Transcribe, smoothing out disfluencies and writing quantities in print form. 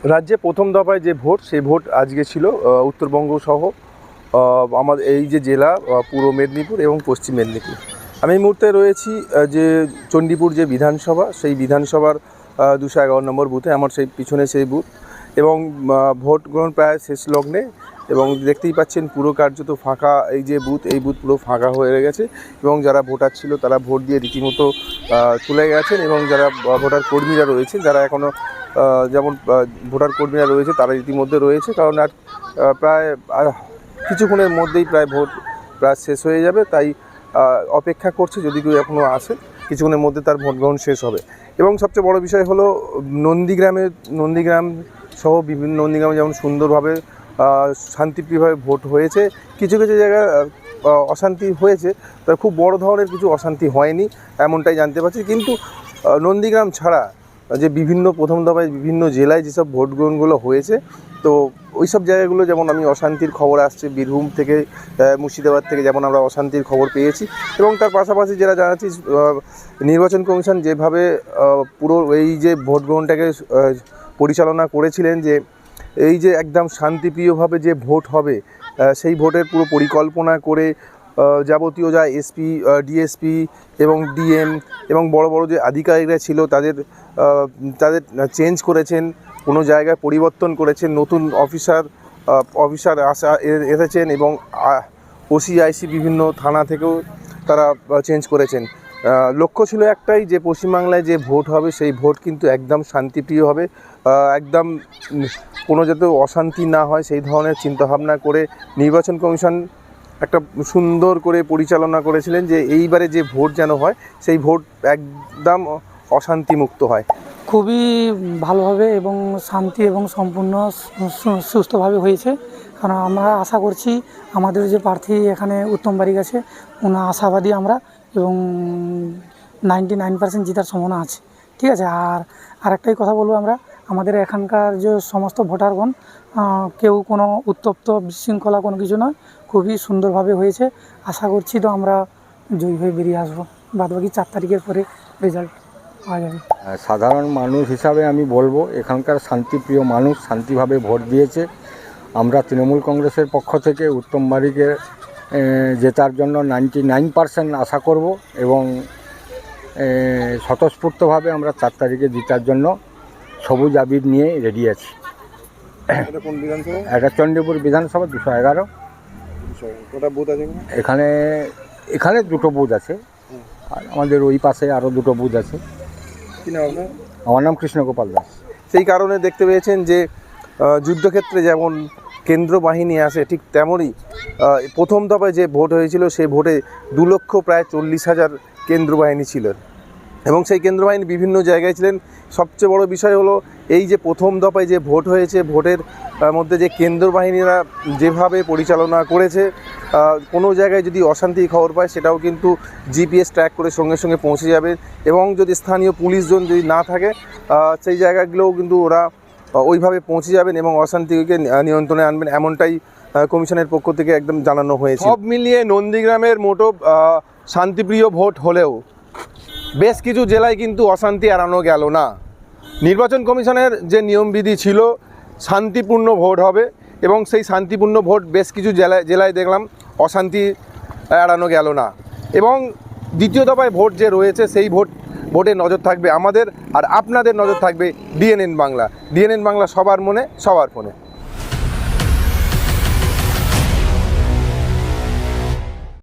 রাজ্যে প্রথম দফায় যে ভোট সেই ভোট আজকে ছিল উত্তরবঙ্গ সহ আমাদের এই যে জেলা পূর্ব মেদিনীপুর এবং পশ্চিম মেদিনীপুর। আমি এই মুহূর্তে রয়েছি যে চণ্ডীপুর যে বিধানসভা, সেই বিধানসভার 211 নম্বর বুথে। আমার সেই পিছনে সেই বুথ এবং ভোট গ্রহণ প্রায় শেষ লগ্নে এবং দেখতেই পাচ্ছেন পুরো কার্যত ফাঁকা এই যে বুথ, এই বুথ পুরো ফাঁকা হয়ে গেছে এবং যারা ভোটার ছিল তারা ভোট দিয়ে রীতিমতো চলে গেছেন এবং যারা ভোটার কর্মীরা রয়েছেন, যারা এখনও যেমন ভোটার কর্মীরা রয়েছে তারা ইতিমধ্যে রয়েছে, কারণ আর প্রায় কিছুক্ষণের মধ্যেই প্রায় ভোট প্রায় শেষ হয়ে যাবে। তাই অপেক্ষা করছে, যদি কেউ এখনও আসে কিছুক্ষণের মধ্যে তার ভোট গ্রহণ শেষ হবে। এবং সবচেয়ে বড় বিষয় হলো নন্দীগ্রাম সহ বিভিন্ন নন্দীগ্রামে যেমন সুন্দরভাবে শান্তিপ্রিয়ভাবে ভোট হয়েছে, কিছু কিছু জায়গায় অশান্তি হয়েছে, তবে খুব বড় ধরনের কিছু অশান্তি হয়নি এমনটাই জানতে পারছি। কিন্তু নন্দীগ্রাম ছাড়া যে বিভিন্ন প্রথম দফায় বিভিন্ন জেলায় যেসব ভোট গ্রহণগুলো হয়েছে, তো ওই সব জায়গাগুলো যেমন আমি অশান্তির খবর আসছে বীরভূম থেকে, মুর্শিদাবাদ থেকে যেমন আমরা অশান্তির খবর পেয়েছি। এবং তার পাশাপাশি যেটা জানাচ্ছি, নির্বাচন কমিশন যেভাবে পুরো এই যে ভোট গ্রহণটাকে পরিচালনা করেছিলেন, যে এই যে একদম শান্তিপ্রিয়ভাবে যে ভোট হবে, সেই ভোটের পুরো পরিকল্পনা করে যাবতীয় যা এসপি, ডিএসপি এবং ডিএম এবং বড় বড় যে আধিকারিকরা ছিল তাদের চেঞ্জ করেছেন, কোনো জায়গায় পরিবর্তন করেছেন, নতুন অফিসার এসেছেন এবং ওসিআইসি বিভিন্ন থানা থেকেও তারা চেঞ্জ করেছেন। লক্ষ্য ছিল একটাই, যে পশ্চিমবাংলায় যে ভোট হবে সেই ভোট কিন্তু একদম শান্তিপ্রিয় হবে, একদম কোনো যাতে অশান্তি না হয় সেই ধরনের চিন্তাভাবনা করে নির্বাচন কমিশন একটা সুন্দর করে পরিচালনা করেছিলেন, যে এইবারে যে ভোট যেন হয় সেই ভোট একদম অশান্তিমুক্ত হয়। খুবই ভালোভাবে এবং শান্তি এবং সম্পূর্ণ সুস্থভাবে হয়েছে। কারণ আমরা আশা করছি আমাদের যে প্রার্থী এখানে উত্তম বারিক আছে, ওনার আশাবাদী আমরা, এবং 99% জেতার সম্ভাবনা আছে। ঠিক আছে। আর একটাই কথা বলবো, আমাদের এখানকার যে সমস্ত ভোটারগণ কেউ কোনো উত্তপ্ত বিশৃঙ্খলা কোনো কিছু নয়, খুবই সুন্দরভাবে হয়েছে। আশা করছি তো আমরা জয়ী হয়ে বেরিয়ে আসবো। বাদবাকি 4 তারিখের পরে রেজাল্ট পাওয়া যাবে। সাধারণ মানুষ হিসাবে আমি বলবো, এখানকার শান্তিপ্রিয় মানুষ শান্তিভাবে ভোট দিয়েছে। আমরা তৃণমূল কংগ্রেসের পক্ষ থেকে উত্তম বারিকের জেতার জন্য 99% আশা করব এবং স্বতঃস্ফূর্তভাবে আমরা 4 তারিখে জেতার জন্য সবুজ আবির নিয়ে রেডি আছি। এটা চণ্ডীপুর বিধানসভা 211। এখানে 2টো বুথ আছে, আর আমাদের ওই পাশে আরও 2টো বুথ আছে। আমার নাম কৃষ্ণগোপাল দাস। সেই কারণে দেখতে পেয়েছেন যে যুদ্ধক্ষেত্রে যেমন কেন্দ্র বাহিনী আসে, ঠিক তেমনই প্রথম দফায় যে ভোট হয়েছিল সেই ভোটে 2,40,000 কেন্দ্র বাহিনী ছিলেন এবং সেই কেন্দ্র বাহিনী বিভিন্ন জায়গায় ছিলেন। সবচেয়ে বড় বিষয় হলো এই যে প্রথম দফায় যে ভোট হয়েছে, ভোটের মধ্যে যে কেন্দ্র বাহিনীরা যেভাবে পরিচালনা করেছে, কোনো জায়গায় যদি অশান্তির খবর পায় সেটাও কিন্তু জিপিএস ট্র্যাক করে সঙ্গে সঙ্গে পৌঁছে যাবে এবং যদি স্থানীয় পুলিশজন যদি না থাকে সেই জায়গাগুলোও কিন্তু ওরা ওইভাবে পৌঁছে যাবেন এবং অশান্তিকে নিয়ন্ত্রণে আনবেন, এমনটাই কমিশনের পক্ষ থেকে একদম জানানো হয়েছে। সব মিলিয়ে নন্দীগ্রামের মোটো শান্তিপ্রিয় ভোট হলেও বেশ কিছু জেলায় কিন্তু অশান্তি এড়ানো গেল না। নির্বাচন কমিশনের যে নিয়মবিধি ছিল শান্তিপূর্ণ ভোট হবে এবং সেই শান্তিপূর্ণ ভোট বেশ কিছু জেলায় দেখলাম অশান্তি এড়ানো গেল না। এবং দ্বিতীয় দফায় ভোট যে রয়েছে সেই ভোটে নজর থাকবে আমাদের, আর আপনাদের নজর থাকবে ডিএনএন বাংলা। ডিএনএন বাংলা সবার মনে, সবার ফোনে।